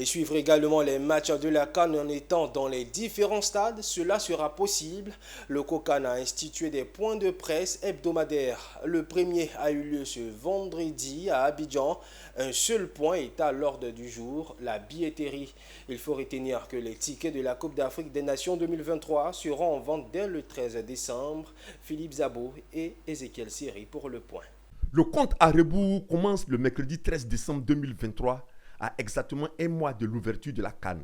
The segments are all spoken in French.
Et suivre également les matchs de la CAN en étant dans les différents stades, cela sera possible. Le COCAN a institué des points de presse hebdomadaires. Le premier a eu lieu ce vendredi à Abidjan. Un seul point est à l'ordre du jour, la billetterie. Il faut retenir que les tickets de la Coupe d'Afrique des Nations 2023 seront en vente dès le 13 décembre. Philippe Zabo et Ezekiel Siri pour le point. Le compte à rebours commence le mercredi 13 décembre 2023 à exactement un mois de l'ouverture de la CAN.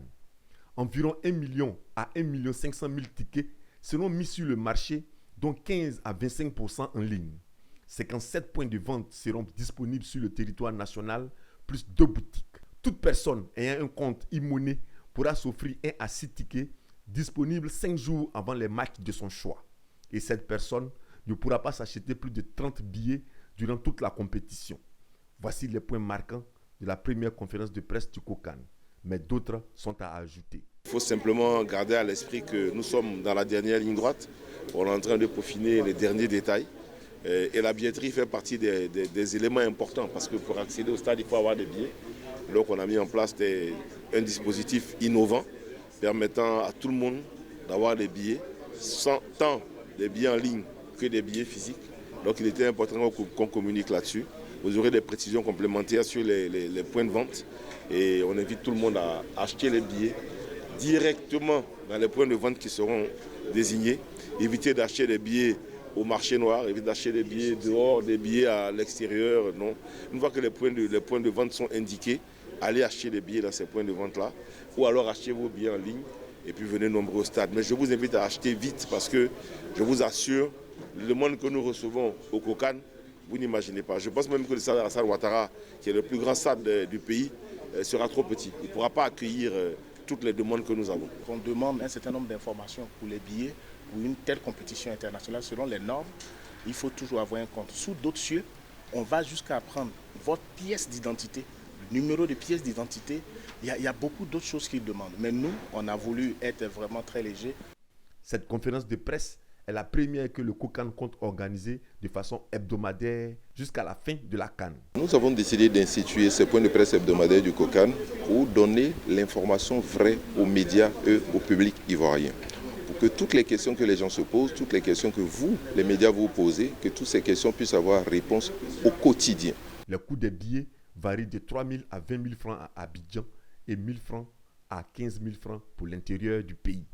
Environ 1 million à 1 500 000 tickets seront mis sur le marché, dont 15 à 25% en ligne. 57 points de vente seront disponibles sur le territoire national, plus 2 boutiques. Toute personne ayant un compte e-money pourra s'offrir 1 à 6 tickets disponibles 5 jours avant les matchs de son choix. Et cette personne ne pourra pas s'acheter plus de 30 billets durant toute la compétition. Voici les points marquants de la première conférence de presse du COCAN, mais d'autres sont à ajouter. Il faut simplement garder à l'esprit que nous sommes dans la dernière ligne droite. On est en train de peaufiner les derniers détails. Et la billetterie fait partie des éléments importants parce que pour accéder au stade, il faut avoir des billets. Donc on a mis en place un dispositif innovant permettant à tout le monde d'avoir des billets, tant des billets en ligne que des billets physiques. Donc il était important qu'on communique là-dessus. Vous aurez des précisions complémentaires sur les points de vente et on invite tout le monde à acheter les billets directement dans les points de vente qui seront désignés. Évitez d'acheter des billets au marché noir, évitez d'acheter des billets dehors, des billets à l'extérieur. Non. Une fois que les points de vente sont indiqués, allez acheter des billets dans ces points de vente-là ou alors achetez vos billets en ligne et puis venez nombreux au stade. Mais je vous invite à acheter vite parce que je vous assure, le demande que nous recevons au COCAN, vous n'imaginez pas. Je pense même que le stade Alassane Ouattara, qui est le plus grand stade du pays, sera trop petit. Il ne pourra pas accueillir toutes les demandes que nous avons. On demande un certain nombre d'informations pour les billets pour une telle compétition internationale. Selon les normes, il faut toujours avoir un compte. Sous d'autres cieux, on va jusqu'à prendre votre pièce d'identité, le numéro de pièce d'identité. Il y a beaucoup d'autres choses qu'ils demandent. Mais nous, on a voulu être vraiment très léger. Cette conférence de presse est la première que le COCAN compte organiser de façon hebdomadaire jusqu'à la fin de la CAN. Nous avons décidé d'instituer ce point de presse hebdomadaire du COCAN pour donner l'information vraie aux médias et au public ivoirien. Pour que toutes les questions que les gens se posent, toutes les questions que vous, les médias, vous posez, que toutes ces questions puissent avoir réponse au quotidien. Le coût des billets varie de 3 000 à 20 000 francs à Abidjan et 1 000 francs à 15 000 francs pour l'intérieur du pays.